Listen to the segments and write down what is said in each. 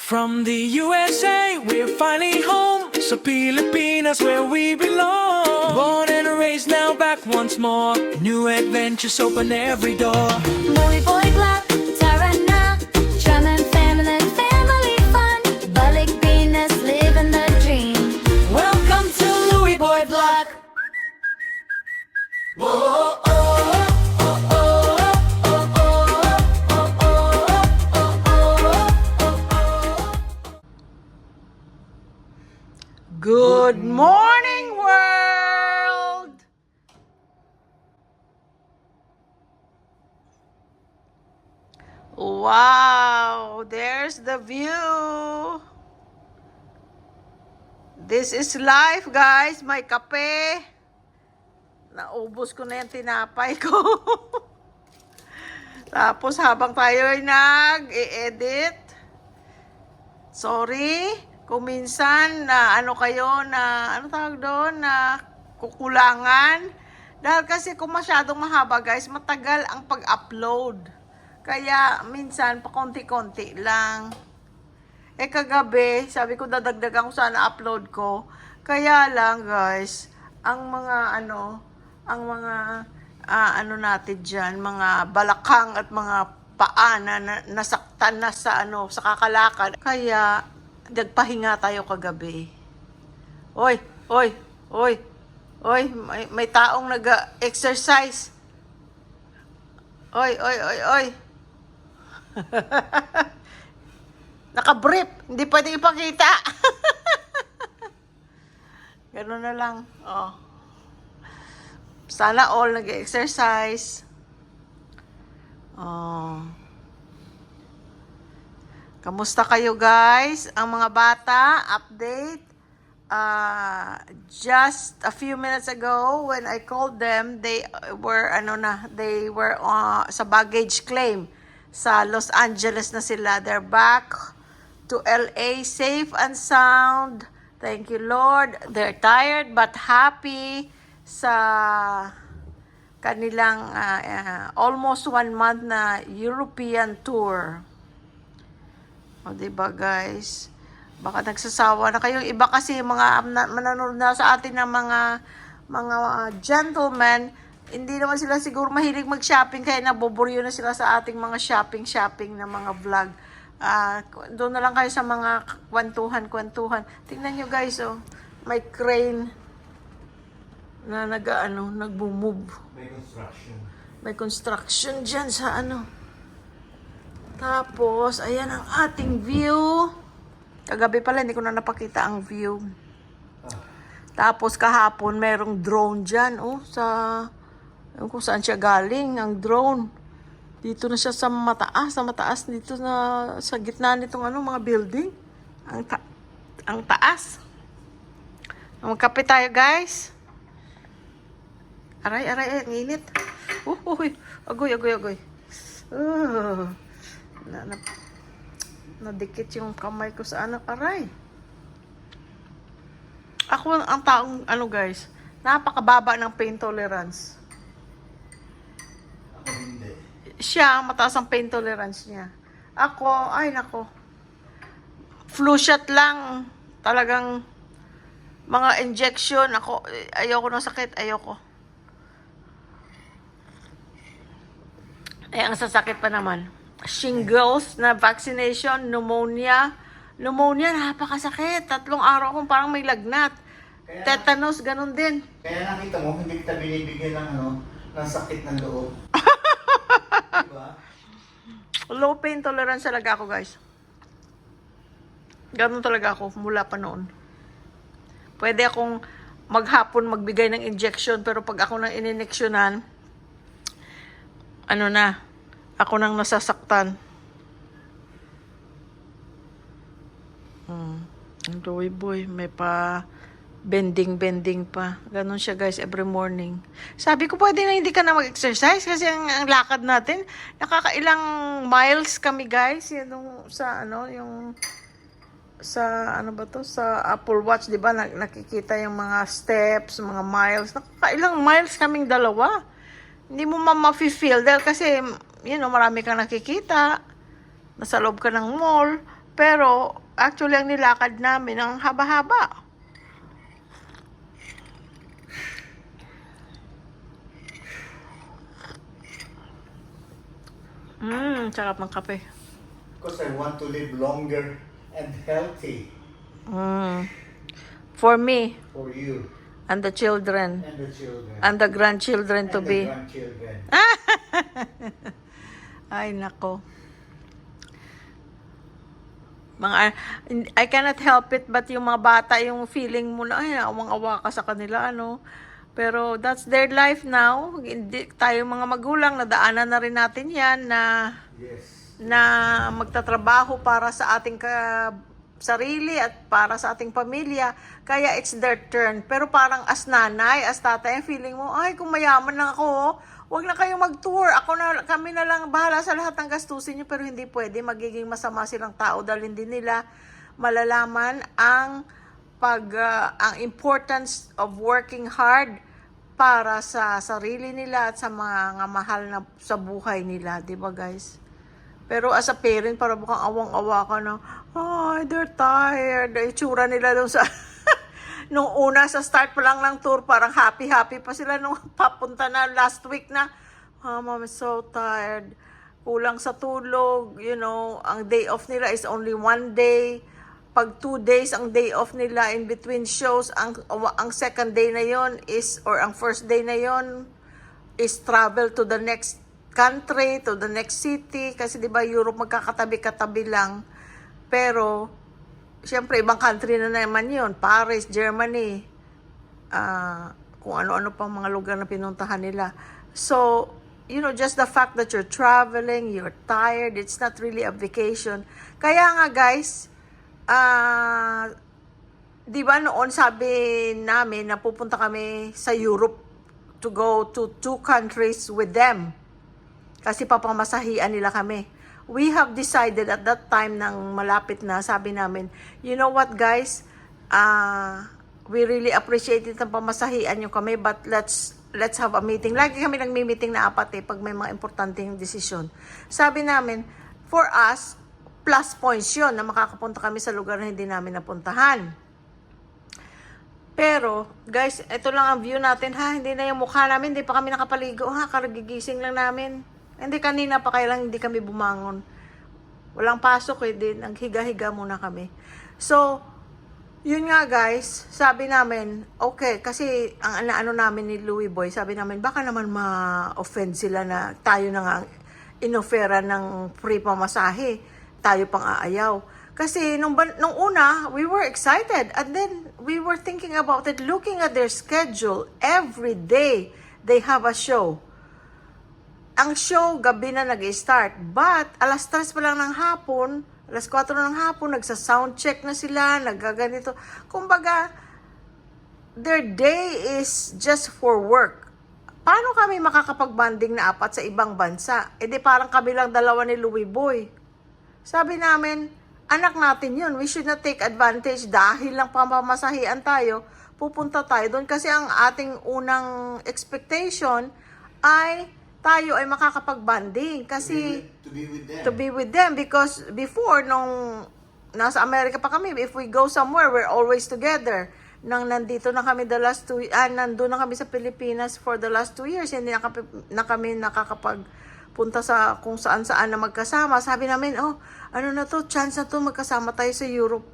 From the USA, we're finally home. So Pilipinas, where we belong. Born and raised, now back once more. New adventures open every door. Louie Boy Club, tara na. Drum and family fun. Balik Pinas, living the dream. Welcome to Louie Boy Block. Whoa, oh, oh, oh, oh, oh, oh, oh. Good morning, world! Wow, there's the view. This is life, guys. May kape. Naubos ko na yung tinapay ko. Tapos habang tayo ay nag-i-edit, sorry kung minsan na ano tawag doon, na kukulangan. Dahil kasi kung masyadong mahaba, guys, matagal ang pag-upload. Kaya minsan pa konti-konti lang. Kagabi, sabi ko dadagdagan ko sana upload ko. Kaya lang, guys, ang mga natin dyan, mga balakang at mga paa na nasaktan na sa kakalakad. Kaya nagpahinga tayo kagabi. Oy, may taong nag-exercise. Oy. Naka-brief, hindi pwedeng ipakita. Ganun na lang. Oh. Sana all nag-exercise. Oh. Kamusta kayo, guys? Ang mga bata, update. Just a few minutes ago when I called them, they were sa baggage claim sa Los Angeles na sila. They're back to LA safe and sound. Thank you, Lord. They're tired but happy sa kanilang almost 1 month na European tour. O, diba, guys? Baka nagsasawa na kayo. Iba kasi mga manonood na sa atin ng mga gentlemen, hindi naman sila siguro mahilig mag-shopping, kaya naboboryo na sila sa ating mga shopping na mga vlog. Doon na lang kayo sa mga kwentuhan. Tingnan nyo, guys, oh. May crane na nag-move. May construction dyan sa Tapos, ayan ang ating view. Kagabi pala, hindi ko na napakita ang view. Tapos, kahapon, merong drone dyan. Kung saan siya galing, ang drone. Dito na siya sa mataas. Dito na, sa gitna nitong mga building. Ang taas. Magkape tayo, guys. Aray, ang init. Agoy. Nadikit yung kamay ko sa aray. Ako ang taong guys, napakababa ng pain tolerance. Ako hindi. Siya, mataas ang pain tolerance niya. Ako, ay nako. Flu shot lang. Talagang mga injection. Ayoko ng sakit. Ayoko. Ang sasakit pa naman. Shingles na vaccination, pneumonia. Pneumonia, napakasakit. 3 araw akong parang may lagnat. Tetanus, ganun din. Kaya nakita mo, hindi kita binibigyan ng sakit ng loob. Diba? Low pain tolerance talaga ako, guys. Ganun talaga ako mula pa noon. Pwede akong maghapon magbigay ng injection, pero pag ako nang inineksyonan, ako nang nasasaktan. Ang Louie Boy, may pa bending pa. Ganon siya, guys, every morning. Sabi ko, pwede na hindi ka na mag-exercise kasi ang lakad natin, nakakailang miles kami, guys. Sa Apple Watch, di ba? Nakikita yung mga steps, mga miles. Nakakailang miles kaming dalawa. Hindi mo ma-feel dahil kasi, marami kang nakikita. Nasa loob ka ng mall. Pero, actually, ang nilakad namin, ang haba-haba. Sarap ng kape. Because I want to live longer and healthy For me, for you and the children, and the children. and the grandchildren to and be. the grandchildren. Ay, nako. I cannot help it, but yung mga bata, yung feeling mo na, ay, awang-awa ka sa kanila, ano. Pero that's their life now. Hindi, tayo mga magulang, nadaanan na rin natin yan Yes. na magtatrabaho para sa ating sarili at para sa ating pamilya. Kaya it's their turn. Pero parang as nanay, as tatay, feeling mo, ay, kung mayaman lang ako, wag na kayong mag-tour. Kami na lang bahala sa lahat ng gastusin nyo, pero hindi pwede. Magiging masama silang tao dahil hindi nila malalaman ang importance of working hard para sa sarili nila at sa mga mahal na sa buhay nila, 'di ba guys? Pero as a parent, para bukang awang-awa ka na, ay, they're tired. Itsura nila doon sa nung una sa start pa lang ng tour, parang happy-happy pa sila nung papunta na last week na, Mom is so tired. Kulang sa tulog, you know, ang day off nila is only 1 day. Pag 2 days ang day off nila in between shows, ang second day na yon is, or ang first day na yon is travel to the next country, to the next city. Kasi di ba Europe magkakatabi-katabi lang. Pero, syempre, ibang country na naman yun. Paris, Germany, kung ano-ano pang mga lugar na pinuntahan nila. So, you know, just the fact that you're traveling, you're tired, it's not really a vacation. Kaya nga guys, di ba noon sabi namin na pupunta kami sa Europe to go to 2 countries with them. Kasi papamasahian nila kami. We have decided at that time nang malapit na, sabi namin, you know what guys, we really appreciate it ang pamasahian nyo kami, but let's have a meeting. Lagi kami nagmi-meeting na 4 pag may mga importanteng desisyon. Sabi namin, for us, plus points yun na makakapunta kami sa lugar na hindi namin napuntahan. Pero, guys, ito lang ang view natin ha. Hindi na yung mukha namin, hindi pa kami nakapaligo ha. Karagigising lang namin. Hindi kanina pa, kaya lang hindi kami bumangon. Walang pasok din. Naghiga-higa muna kami. So, yun nga guys, sabi namin, okay, kasi ang ano namin ni Louie Boy, sabi namin, baka naman ma-offend sila na tayo na nga inofera ng free pamasahe. Tayo pang aayaw. Kasi nung una, we were excited. And then, we were thinking about it, looking at their schedule. Every day, they have a show. Ang show, gabi na nag-start. But, alas 3 pa lang ng hapon, alas 4 ng hapon, nagsa-sound check na sila, nagaganito. Kumbaga, their day is just for work. Paano kami makakapag-banding na 4 sa ibang bansa? E di parang kami lang 2 ni Louie Boy. Sabi namin, anak natin yun. We should not take advantage dahil lang pamamasahian tayo. Pupunta tayo doon kasi ang ating unang expectation ay tayo ay makakapag-banding. Kasi to be with them. Because before, nung nasa Amerika pa kami, if we go somewhere, we're always together. Nang nandito na kami nandun na kami sa Pilipinas for the last 2 years, hindi na kami nakakapagpunta sa kung saan-saan na magkasama. Sabi namin, ano na to, chance na to, magkasama tayo sa Europe.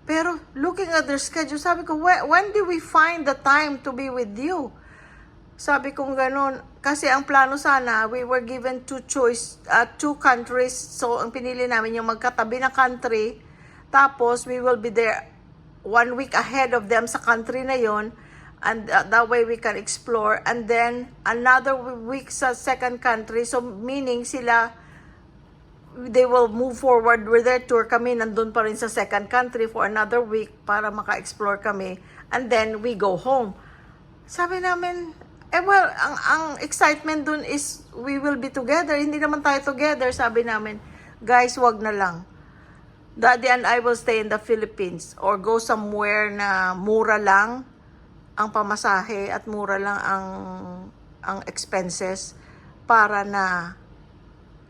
Pero, looking at their schedule, sabi ko, when do we find the time to be with you? Sabi kong ganun, kasi ang plano sana, we were given 2 countries, so ang pinili namin yung magkatabi na country, tapos we will be there 1 week ahead of them sa country na yon, and that way we can explore, and then another week sa second country, so meaning they will move forward with their tour, kami nandun pa rin sa second country for another week para maka-explore kami, and then we go home. Sabi namin, well, ang excitement dun is we will be together. Hindi naman tayo together. Sabi namin, guys, wag na lang. Daddy and I will stay in the Philippines or go somewhere na mura lang ang pamasahe at mura lang ang expenses para na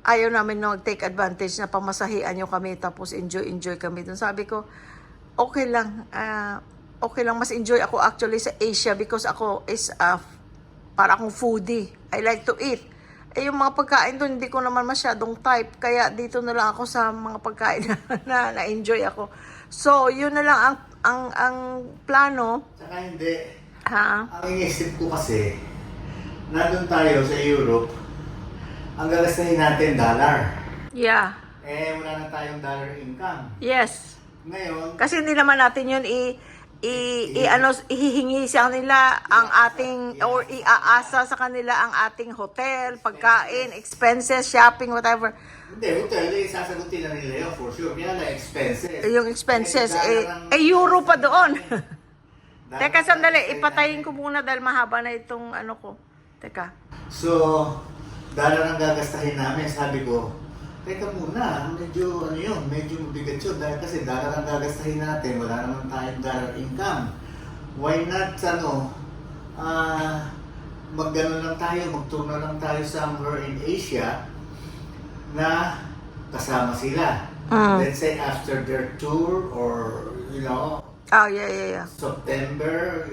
ayaw namin na mag-take advantage na pamasahian nyo kami tapos enjoy kami dun. Sabi ko, okay lang. Okay lang, mas enjoy ako actually sa Asia because ako is para akong foodie. I like to eat. Yung mga pagkain doon, hindi ko naman masyadong type. Kaya dito na lang ako sa mga pagkain na na-enjoy ako. So, yun na lang ang plano. Saka hindi. Ha? Ang inisip ko kasi, nandun tayo sa Europe, ang gagastahin natin dollar. Yeah. Wala na tayong dollar income. Yes. Ngayon, Kasi hindi naman natin yun ihihingi sa kanila ang ating or iaasa sa kanila ang ating hotel, pagkain, expenses, shopping, whatever. hindi, hotel, sasagutin na nila yun for sure. Kaya na expenses. Yung expenses, euro pa doon. Teka, sandali, ipatayin ko muna dahil mahaba na itong ano ko. Teka. So, dollar ang gagastahin namin. Sabi ko, teka muna, medyo mabigat yun. Dahil kasi dollar ang gagastahin natin, wala naman tayong dollar income. Why not, mag-tour na lang tayo somewhere in Asia na kasama sila. Let's say after their tour or, Oh, yeah. September,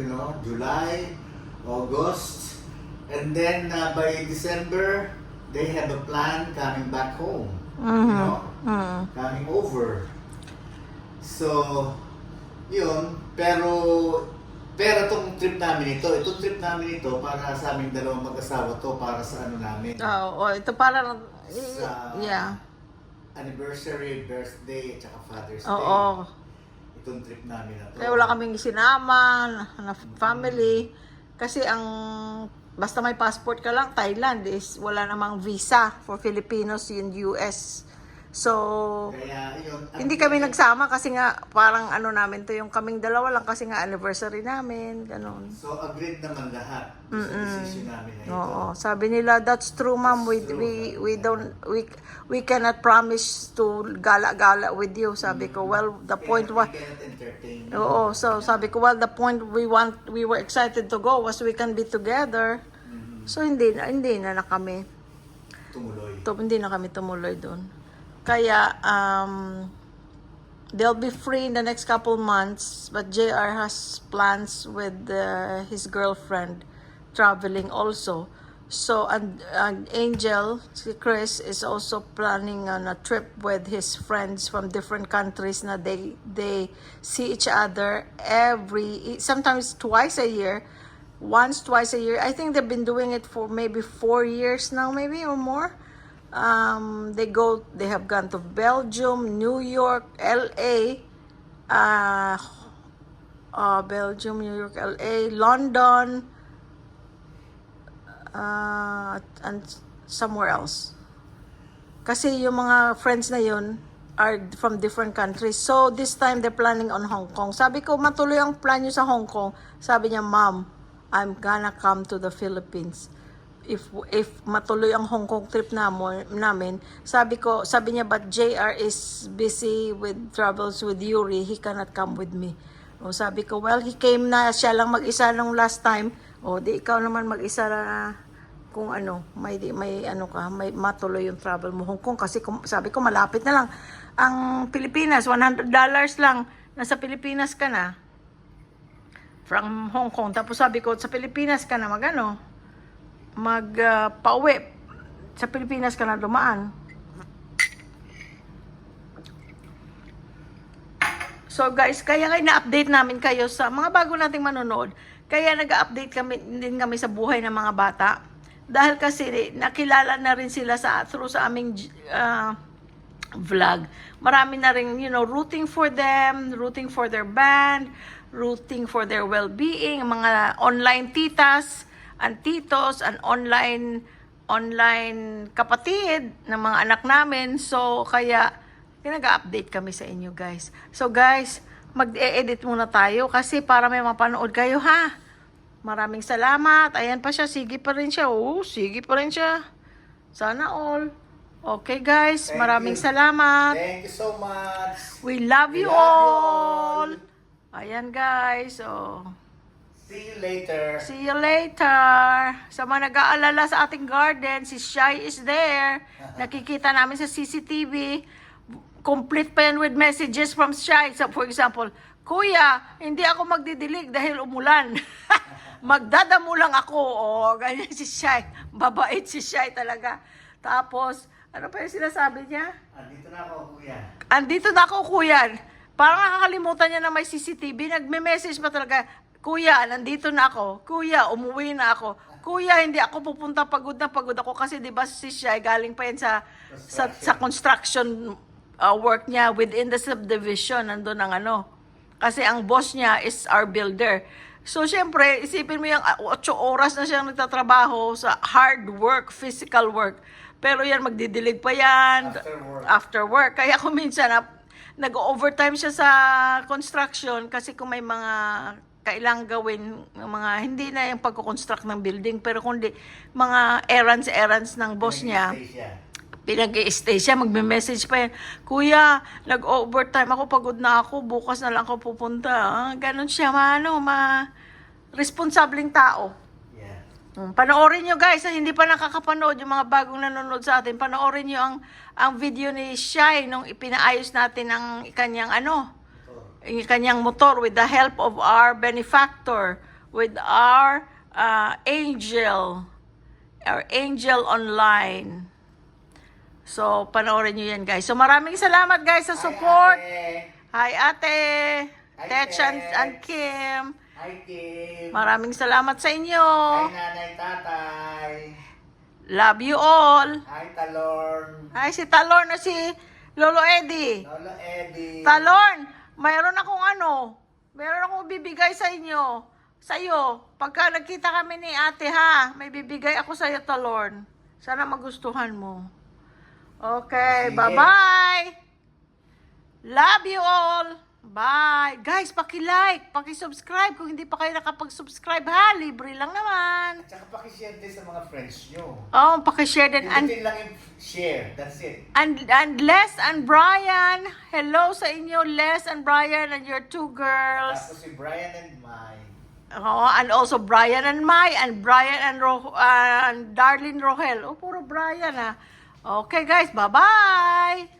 July, August, and then by December, they have a plan coming back home, coming over. So, yun, pero itong trip namin ito para sa aming dalawang mag-asawa to, para sa ano namin. Ito para Sa yeah. anniversary, birthday, at saka Father's Day. Oo. Itong trip namin na to. Kaya wala kaming sinama na family kasi basta may passport ka lang, Thailand is wala namang visa for Filipinos in US. So, Kaya yun, hindi kami nagsama kasi nga parang namin to yung kaming dalawa lang kasi nga anniversary namin, ganun. So agreed naman lahat sa decision namin na ito. Oo, sabi nila that's true, ma'am. We cannot promise to gala-gala with you. Sabi ko, well, the point was We cannot entertain. Oo, so sabi ko, well, the point we were excited to go was we can be together. So hindi na kami Tumuloy. tumuloy doon. Kaya they'll be free in the next couple months, but JR has plans with his girlfriend traveling also. So and Angel, si Chris, is also planning on a trip with his friends from different countries na they see each other sometimes twice a year. Twice a year. I think they've been doing it for maybe 4 years now, maybe or more. They have gone to Belgium, New York, LA, Belgium, New York, LA, London, and somewhere else. Kasi yung mga friends na yun are from different countries. So this time they're planning on Hong Kong. Sabi ko, matuloy ang plan nyo sa Hong Kong. Sabi niya, Mom, I'm gonna come to the Philippines. If matuloy ang Hong Kong trip namin, sabi niya, but JR is busy with travels with Yuri, he cannot come with me. O sabi ko, well, he came na, siya lang mag-isa nung last time. O di ikaw naman mag-isa na kung may matuloy yung travel mo Hong Kong kasi sabi ko malapit na lang ang Pilipinas, $100 lang, nasa Pilipinas ka na from Hong Kong. Tapos sabi ko, sa Pilipinas ka na pauwi. Sa Pilipinas ka na dumaan. So guys, kaya na-update namin kayo sa mga bago nating manonood. Kaya nag-update din kami sa buhay ng mga bata. Dahil kasi nakilala na rin sila through sa aming vlog. Marami na rin, rooting for them, rooting for their band, rooting for their well-being, mga online titas, and titos, and online kapatid ng mga anak namin. So, kaya, nag-update kami sa inyo, guys. So, guys, mag-e-edit muna tayo kasi para may mapanood kayo, ha? Maraming salamat. Ayan pa siya. Sige pa rin siya. Sige pa rin siya. Sana all. Okay, guys. Maraming salamat. Thank you so much. We love you all. Ayan, guys. See you later. See you later. Sa mga nag-aalala sa ating garden, si Shai is there. Nakikita namin sa CCTV. Complete pa yan with messages from Shai. So, for example, Kuya, hindi ako magdidilig dahil umulan. Magdadamo lang ako. O, ganyan si Shai. Babait si Shai talaga. Tapos, ano pa yung sinasabi niya? Andito na ako, kuya. Andito na ako, kuya. Parang nakakalimutan niya na may CCTV. Nagme-message pa talaga, Kuya, nandito na ako. Kuya, umuwi na ako. Kuya, hindi ako pupunta, pagod na pagod ako. Kasi di ba si Shai, galing pa yan sa construction work niya within the subdivision. Nandun ang ano. Kasi ang boss niya is our builder. So, syempre, isipin mo yung 8 oras na siyang nagtatrabaho sa hard work, physical work. Pero yan, magdidilig pa yan. After work. Kaya kung minsan, nag-overtime siya sa construction kasi kung may mga kailangang gawin, mga hindi na yung pagko-construct ng building, pero kundi mga errands ng boss niya. Pinag-i-stay siya, magme-message pa yan, Kuya, nag-overtime ako, pagod na ako, bukas na lang ako pupunta. Ganon siya, responsableng tao. Yeah. Panoorin nyo guys, hindi pa nakakapanood yung mga bagong nanonood sa atin, panoorin nyo ang video ni Shai nung ipinaayos natin ang kanyang kanyang motor with the help of our benefactor, with our angel online. So, panoorin nyo yan, guys. So, maraming salamat, guys, sa support. Hi, ate. Hi, Tech and Kim. Hi, Kim. Maraming salamat sa inyo. Hi, nanay, tatay. Love you all. Hi, Talorn. Hi, si Talorn na si Lolo Eddie. Lolo Eddie. Talorn, mayroon akong bibigay sa inyo. Sa'yo. Pagka nagkita kami ni ate, ha, may bibigay ako sa'yo, Talorn. Sana magustuhan mo. Okay, Sige. bye-bye. Love you all. Bye. Guys, paki-like, paki-subscribe. Kung hindi pa kayo nakapag-subscribe, ha, libre lang naman. At saka pakishare din sa mga friends nyo. Oh, paki-share din. Pindutin lang yung share. That's it. And Les and Brian, hello sa inyo, Les and Brian and your 2 girls. Tapos si Brian and Mai. Oh, and also Brian and Mai and Brian and Darlene Rohel. Oh, puro Brian ah. Okay guys, bye-bye.